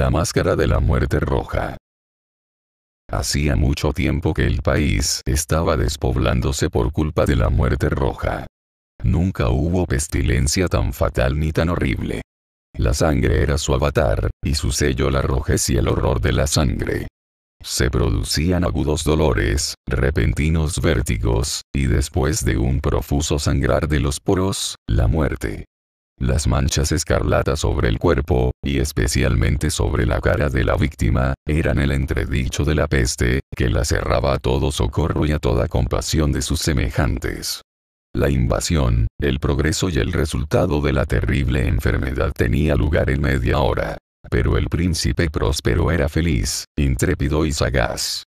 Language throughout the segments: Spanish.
La máscara de la muerte roja. Hacía mucho tiempo que el país estaba despoblándose por culpa de la muerte roja. Nunca hubo pestilencia tan fatal ni tan horrible. La sangre era su avatar, y su sello la rojez y el horror de la sangre. Se producían agudos dolores, repentinos vértigos, y después de un profuso sangrar de los poros, la muerte. Las manchas escarlatas sobre el cuerpo, y especialmente sobre la cara de la víctima, eran el entredicho de la peste, que la cerraba a todo socorro y a toda compasión de sus semejantes. La invasión, el progreso y el resultado de la terrible enfermedad tenía lugar en media hora. Pero el príncipe próspero era feliz, intrépido y sagaz.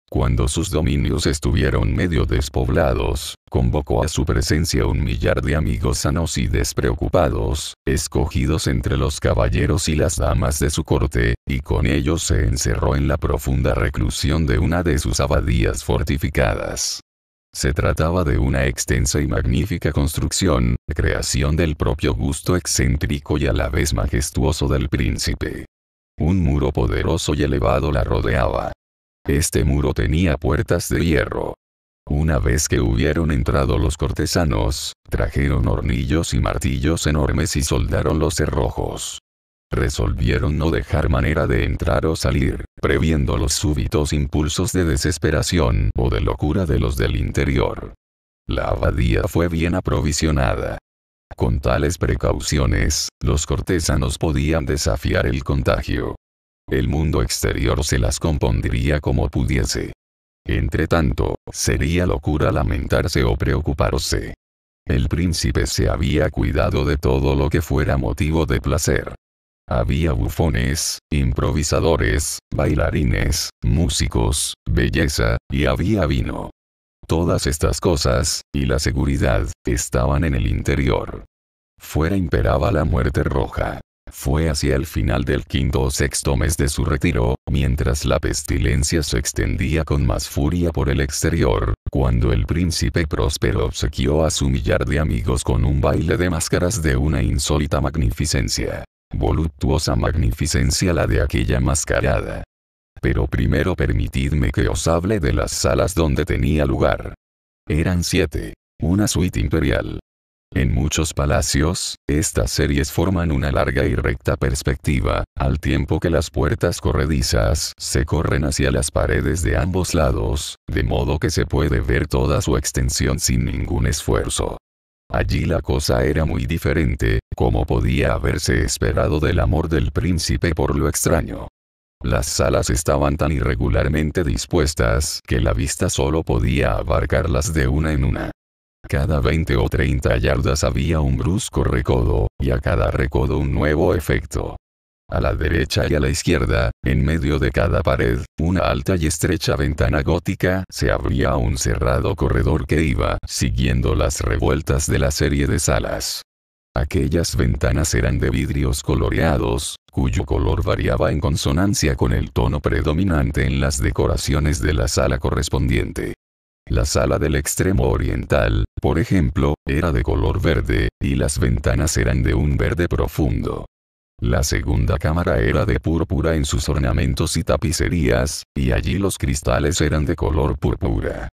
Cuando sus dominios estuvieron medio despoblados, convocó a su presencia un millar de amigos sanos y despreocupados, escogidos entre los caballeros y las damas de su corte, y con ellos se encerró en la profunda reclusión de una de sus abadías fortificadas. Se trataba de una extensa y magnífica construcción, creación del propio gusto excéntrico y a la vez majestuoso del príncipe. Un muro poderoso y elevado la rodeaba. Este muro tenía puertas de hierro. Una vez que hubieron entrado los cortesanos, trajeron hornillos y martillos enormes y soldaron los cerrojos. Resolvieron no dejar manera de entrar o salir, previendo los súbitos impulsos de desesperación o de locura de los del interior. La abadía fue bien aprovisionada. Con tales precauciones, los cortesanos podían desafiar el contagio. El mundo exterior se las compondría como pudiese. Entretanto, sería locura lamentarse o preocuparse. El príncipe se había cuidado de todo lo que fuera motivo de placer. Había bufones, improvisadores, bailarines, músicos, belleza, y había vino. Todas estas cosas, y la seguridad, estaban en el interior. Fuera imperaba la muerte roja. Fue hacia el final del quinto o sexto mes de su retiro, mientras la pestilencia se extendía con más furia por el exterior, cuando el príncipe próspero obsequió a su millar de amigos con un baile de máscaras de una insólita magnificencia. Voluptuosa magnificencia la de aquella mascarada. Pero primero permitidme que os hable de las salas donde tenía lugar. Eran 7, una suite imperial. En muchos palacios, estas series forman una larga y recta perspectiva, al tiempo que las puertas corredizas se corren hacia las paredes de ambos lados, de modo que se puede ver toda su extensión sin ningún esfuerzo. Allí la cosa era muy diferente, como podía haberse esperado del amor del príncipe por lo extraño. Las salas estaban tan irregularmente dispuestas que la vista solo podía abarcarlas de una en una. Cada 20 o 30 yardas había un brusco recodo, y a cada recodo un nuevo efecto. A la derecha y a la izquierda, en medio de cada pared, una alta y estrecha ventana gótica, se abría a un cerrado corredor que iba siguiendo las revueltas de la serie de salas. Aquellas ventanas eran de vidrios coloreados, cuyo color variaba en consonancia con el tono predominante en las decoraciones de la sala correspondiente. La sala del extremo oriental, por ejemplo, era de color verde, y las ventanas eran de un verde profundo. La segunda cámara era de púrpura en sus ornamentos y tapicerías, y allí los cristales eran de color púrpura.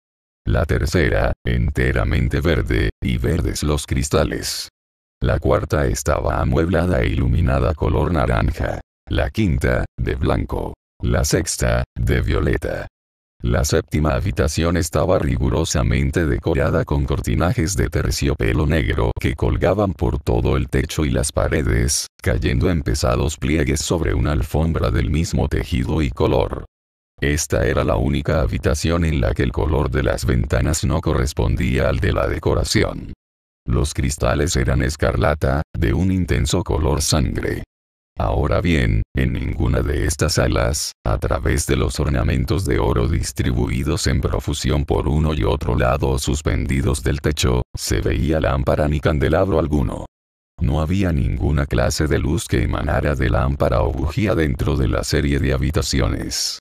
La tercera, enteramente verde, y verdes los cristales. La cuarta estaba amueblada e iluminada color naranja. La quinta, de blanco. La sexta, de violeta. La séptima habitación estaba rigurosamente decorada con cortinajes de terciopelo negro que colgaban por todo el techo y las paredes, cayendo en pesados pliegues sobre una alfombra del mismo tejido y color. Esta era la única habitación en la que el color de las ventanas no correspondía al de la decoración. Los cristales eran escarlata, de un intenso color sangre. Ahora bien, en ninguna de estas salas, a través de los ornamentos de oro distribuidos en profusión por uno y otro lado o suspendidos del techo, se veía lámpara ni candelabro alguno. No había ninguna clase de luz que emanara de lámpara o bujía dentro de la serie de habitaciones.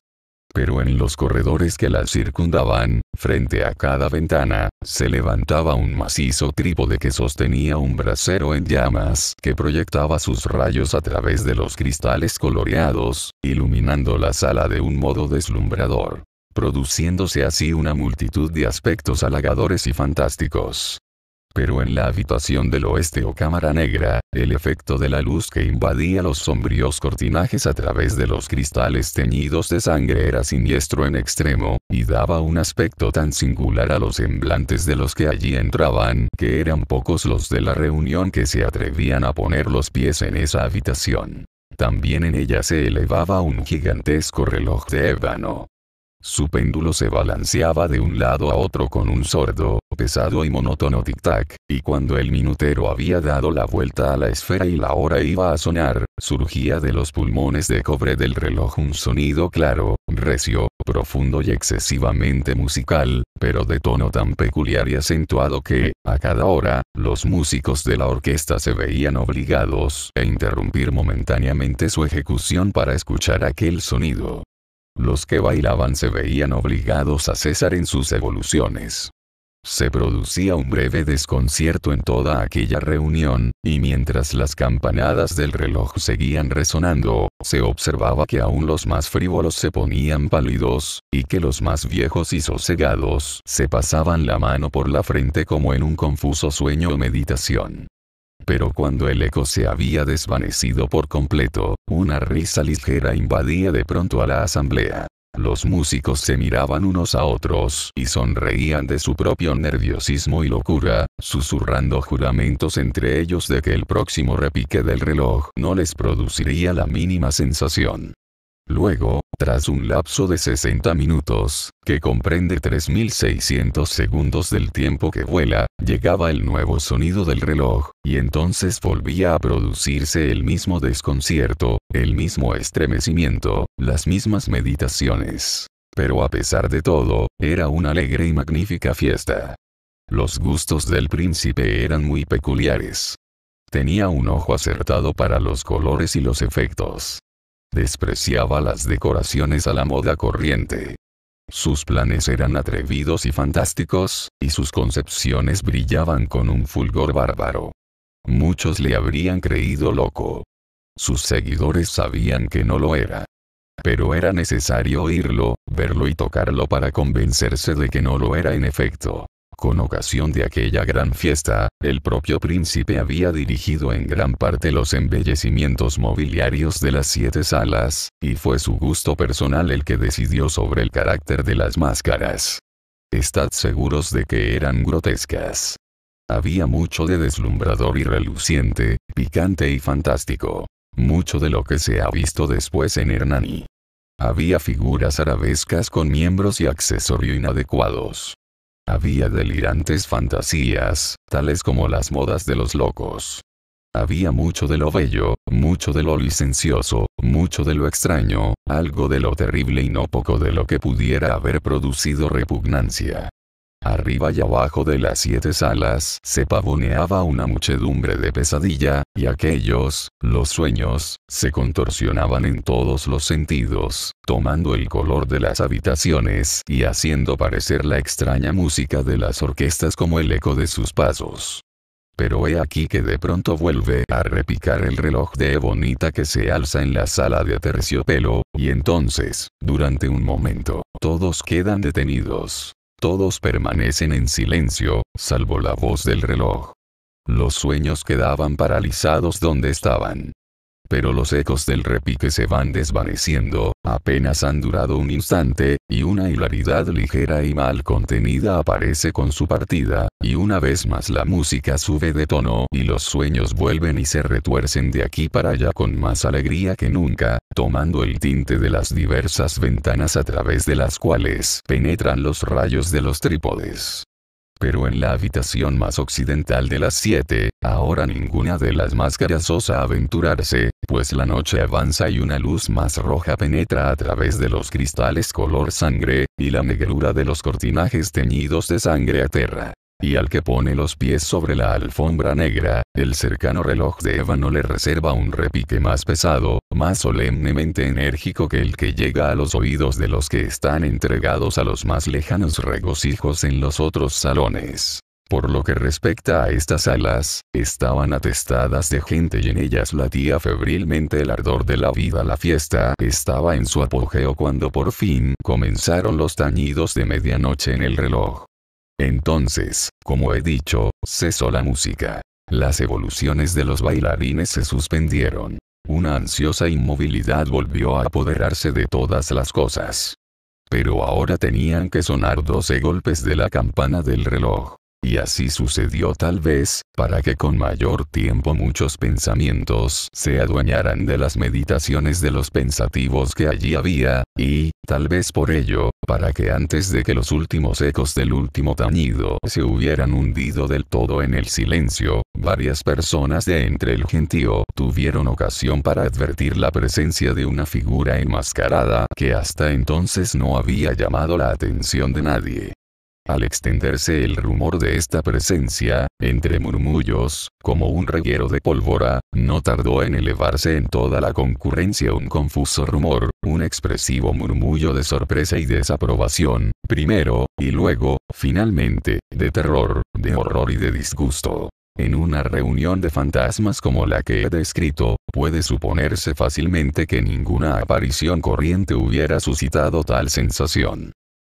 Pero en los corredores que la circundaban, frente a cada ventana, se levantaba un macizo trípode que sostenía un brasero en llamas que proyectaba sus rayos a través de los cristales coloreados, iluminando la sala de un modo deslumbrador, produciéndose así una multitud de aspectos halagadores y fantásticos. Pero en la habitación del oeste o cámara negra, el efecto de la luz que invadía los sombríos cortinajes a través de los cristales teñidos de sangre era siniestro en extremo, y daba un aspecto tan singular a los semblantes de los que allí entraban, que eran pocos los de la reunión que se atrevían a poner los pies en esa habitación. También en ella se elevaba un gigantesco reloj de ébano. Su péndulo se balanceaba de un lado a otro con un sordo, pesado y monótono tic-tac, y cuando el minutero había dado la vuelta a la esfera y la hora iba a sonar, surgía de los pulmones de cobre del reloj un sonido claro, recio, profundo y excesivamente musical, pero de tono tan peculiar y acentuado que, a cada hora, los músicos de la orquesta se veían obligados a interrumpir momentáneamente su ejecución para escuchar aquel sonido. Los que bailaban se veían obligados a cesar en sus evoluciones. Se producía un breve desconcierto en toda aquella reunión, y mientras las campanadas del reloj seguían resonando, se observaba que aún los más frívolos se ponían pálidos, y que los más viejos y sosegados se pasaban la mano por la frente como en un confuso sueño o meditación. Pero cuando el eco se había desvanecido por completo, una risa ligera invadía de pronto a la asamblea. Los músicos se miraban unos a otros y sonreían de su propio nerviosismo y locura, susurrando juramentos entre ellos de que el próximo repique del reloj no les produciría la mínima sensación. Luego, tras un lapso de 60 minutos, que comprende 3600 segundos del tiempo que vuela, llegaba el nuevo sonido del reloj, y entonces volvía a producirse el mismo desconcierto, el mismo estremecimiento, las mismas meditaciones. Pero a pesar de todo, era una alegre y magnífica fiesta. Los gustos del príncipe eran muy peculiares. Tenía un ojo acertado para los colores y los efectos. Despreciaba las decoraciones a la moda corriente. Sus planes eran atrevidos y fantásticos, y sus concepciones brillaban con un fulgor bárbaro. Muchos le habrían creído loco. Sus seguidores sabían que no lo era. Pero era necesario oírlo, verlo y tocarlo para convencerse de que no lo era en efecto. Con ocasión de aquella gran fiesta, el propio príncipe había dirigido en gran parte los embellecimientos mobiliarios de las 7 salas, y fue su gusto personal el que decidió sobre el carácter de las máscaras. Estad seguros de que eran grotescas. Había mucho de deslumbrador y reluciente, picante y fantástico. Mucho de lo que se ha visto después en Hernani. Había figuras arabescas con miembros y accesorio inadecuados. Había delirantes fantasías, tales como las modas de los locos. Había mucho de lo bello, mucho de lo licencioso, mucho de lo extraño, algo de lo terrible y no poco de lo que pudiera haber producido repugnancia. Arriba y abajo de las 7 salas se pavoneaba una muchedumbre de pesadilla, y aquellos, los sueños, se contorsionaban en todos los sentidos, tomando el color de las habitaciones y haciendo parecer la extraña música de las orquestas como el eco de sus pasos. Pero he aquí que de pronto vuelve a repicar el reloj de ebonita que se alza en la sala de terciopelo, y entonces, durante un momento, todos quedan detenidos. Todos permanecen en silencio, salvo la voz del reloj. Los sueños quedaban paralizados donde estaban. Pero los ecos del repique se van desvaneciendo, apenas han durado un instante, y una hilaridad ligera y mal contenida aparece con su partida, y una vez más la música sube de tono y los sueños vuelven y se retuercen de aquí para allá con más alegría que nunca, tomando el tinte de las diversas ventanas a través de las cuales penetran los rayos de los trípodes. Pero en la habitación más occidental de las 7, ahora ninguna de las máscaras osa aventurarse, pues la noche avanza y una luz más roja penetra a través de los cristales color sangre, y la negrura de los cortinajes teñidos de sangre aterra. Y al que pone los pies sobre la alfombra negra, el cercano reloj de ébano le reserva un repique más pesado, más solemnemente enérgico que el que llega a los oídos de los que están entregados a los más lejanos regocijos en los otros salones. Por lo que respecta a estas salas, estaban atestadas de gente y en ellas latía febrilmente el ardor de la vida. La fiesta estaba en su apogeo cuando por fin comenzaron los tañidos de medianoche en el reloj. Entonces, como he dicho, cesó la música. Las evoluciones de los bailarines se suspendieron. Una ansiosa inmovilidad volvió a apoderarse de todas las cosas. Pero ahora tenían que sonar 12 golpes de la campana del reloj. Y así sucedió tal vez, para que con mayor tiempo muchos pensamientos se adueñaran de las meditaciones de los pensativos que allí había, y, tal vez por ello, para que antes de que los últimos ecos del último tañido se hubieran hundido del todo en el silencio, varias personas de entre el gentío tuvieron ocasión para advertir la presencia de una figura enmascarada que hasta entonces no había llamado la atención de nadie. Al extenderse el rumor de esta presencia, entre murmullos, como un reguero de pólvora, no tardó en elevarse en toda la concurrencia un confuso rumor, un expresivo murmullo de sorpresa y desaprobación, primero, y luego, finalmente, de terror, de horror y de disgusto. En una reunión de fantasmas como la que he descrito, puede suponerse fácilmente que ninguna aparición corriente hubiera suscitado tal sensación.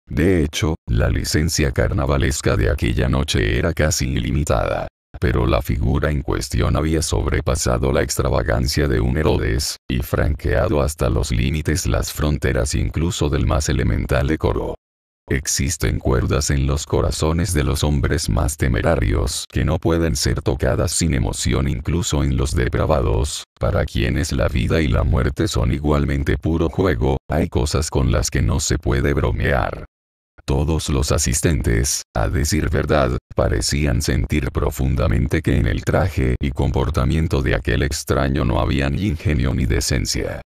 De hecho, la licencia carnavalesca de aquella noche era casi ilimitada. Pero la figura en cuestión había sobrepasado la extravagancia de un Herodes, y franqueado hasta los límites las fronteras incluso del más elemental decoro. Existen cuerdas en los corazones de los hombres más temerarios que no pueden ser tocadas sin emoción incluso en los depravados, para quienes la vida y la muerte son igualmente puro juego, hay cosas con las que no se puede bromear. Todos los asistentes, a decir verdad, parecían sentir profundamente que en el traje y comportamiento de aquel extraño no había ni ingenio ni decencia.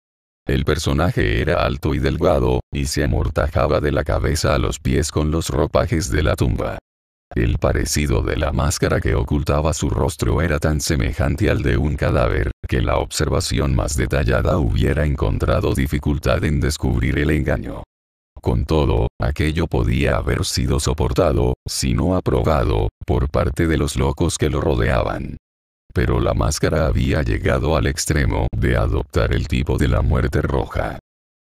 El personaje era alto y delgado, y se amortajaba de la cabeza a los pies con los ropajes de la tumba. El parecido de la máscara que ocultaba su rostro era tan semejante al de un cadáver, que la observación más detallada hubiera encontrado dificultad en descubrir el engaño. Con todo, aquello podía haber sido soportado, si no aprobado, por parte de los locos que lo rodeaban. Pero la máscara había llegado al extremo de adoptar el tipo de la muerte roja.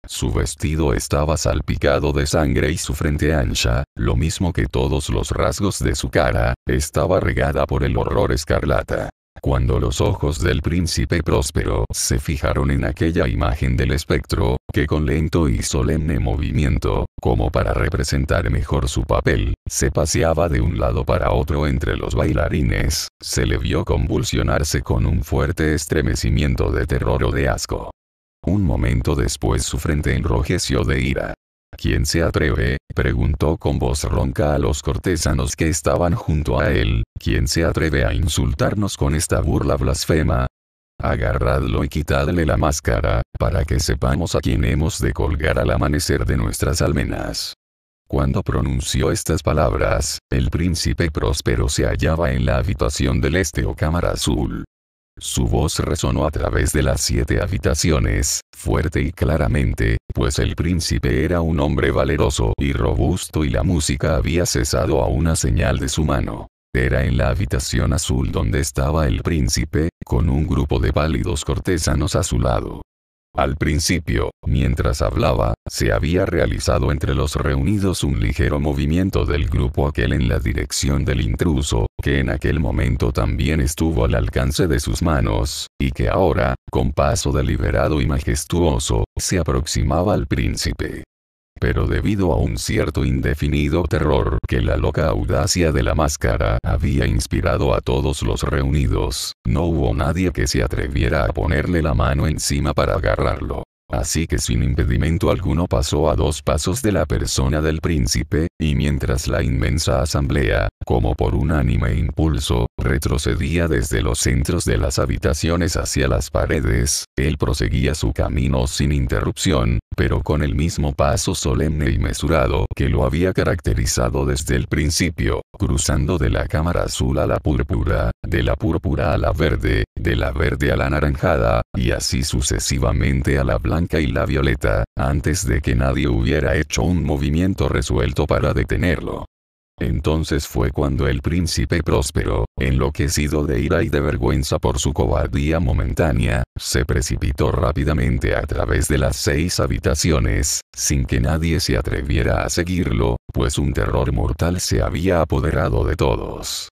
Su vestido estaba salpicado de sangre y su frente ancha, lo mismo que todos los rasgos de su cara, estaba regada por el horror escarlata. Cuando los ojos del príncipe Próspero se fijaron en aquella imagen del espectro, que con lento y solemne movimiento, como para representar mejor su papel, se paseaba de un lado para otro entre los bailarines, se le vio convulsionarse con un fuerte estremecimiento de terror o de asco. Un momento después su frente enrojeció de ira. ¿Quién se atreve?, preguntó con voz ronca a los cortesanos que estaban junto a él, ¿quién se atreve a insultarnos con esta burla blasfema? Agarradlo y quitadle la máscara, para que sepamos a quién hemos de colgar al amanecer de nuestras almenas. Cuando pronunció estas palabras, el príncipe Próspero se hallaba en la habitación del este o cámara azul. Su voz resonó a través de las 7 habitaciones, fuerte y claramente, pues el príncipe era un hombre valeroso y robusto y la música había cesado a una señal de su mano. Era en la habitación azul donde estaba el príncipe, con un grupo de pálidos cortesanos a su lado. Al principio, mientras hablaba, se había realizado entre los reunidos un ligero movimiento del grupo aquel en la dirección del intruso, que en aquel momento también estuvo al alcance de sus manos, y que ahora, con paso deliberado y majestuoso, se aproximaba al príncipe. Pero debido a un cierto indefinido terror que la loca audacia de la máscara había inspirado a todos los reunidos, no hubo nadie que se atreviera a ponerle la mano encima para agarrarlo. Así que sin impedimento alguno pasó a 2 pasos de la persona del príncipe, y mientras la inmensa asamblea, como por unánime impulso, retrocedía desde los centros de las habitaciones hacia las paredes, él proseguía su camino sin interrupción, pero con el mismo paso solemne y mesurado que lo había caracterizado desde el principio, cruzando de la cámara azul a la púrpura, de la púrpura a la verde, de la verde a la anaranjada, y así sucesivamente a la blanca y la violeta, antes de que nadie hubiera hecho un movimiento resuelto para detenerlo. Entonces fue cuando el príncipe Próspero, enloquecido de ira y de vergüenza por su cobardía momentánea, se precipitó rápidamente a través de las 6 habitaciones, sin que nadie se atreviera a seguirlo, pues un terror mortal se había apoderado de todos.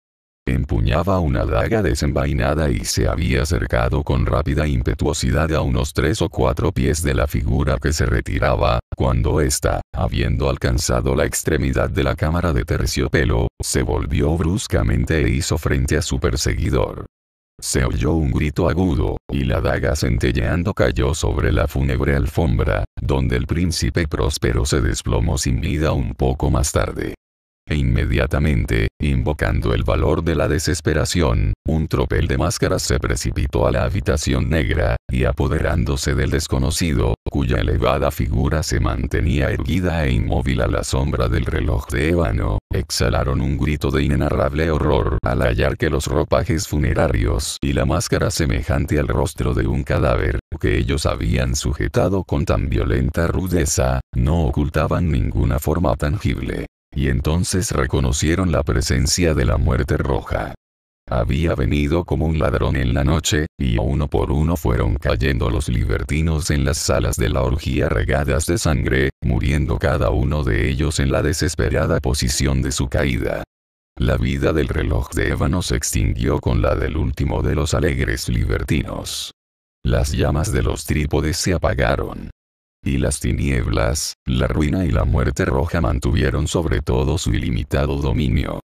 Empuñaba una daga desenvainada y se había acercado con rápida impetuosidad a unos 3 o 4 pies de la figura que se retiraba, cuando ésta, habiendo alcanzado la extremidad de la cámara de terciopelo, se volvió bruscamente e hizo frente a su perseguidor. Se oyó un grito agudo, y la daga centelleando cayó sobre la fúnebre alfombra, donde el príncipe Próspero se desplomó sin vida un poco más tarde. E inmediatamente, invocando el valor de la desesperación, un tropel de máscaras se precipitó a la habitación negra, y apoderándose del desconocido, cuya elevada figura se mantenía erguida e inmóvil a la sombra del reloj de ébano, exhalaron un grito de inenarrable horror al hallar que los ropajes funerarios y la máscara semejante al rostro de un cadáver, que ellos habían sujetado con tan violenta rudeza, no ocultaban ninguna forma tangible. Y entonces reconocieron la presencia de la muerte roja. Había venido como un ladrón en la noche, y uno por uno fueron cayendo los libertinos en las salas de la orgía regadas de sangre, muriendo cada uno de ellos en la desesperada posición de su caída. La vida del reloj de ébano se extinguió con la del último de los alegres libertinos. Las llamas de los trípodes se apagaron. Y las tinieblas, la ruina y la muerte roja mantuvieron sobre todo su ilimitado dominio.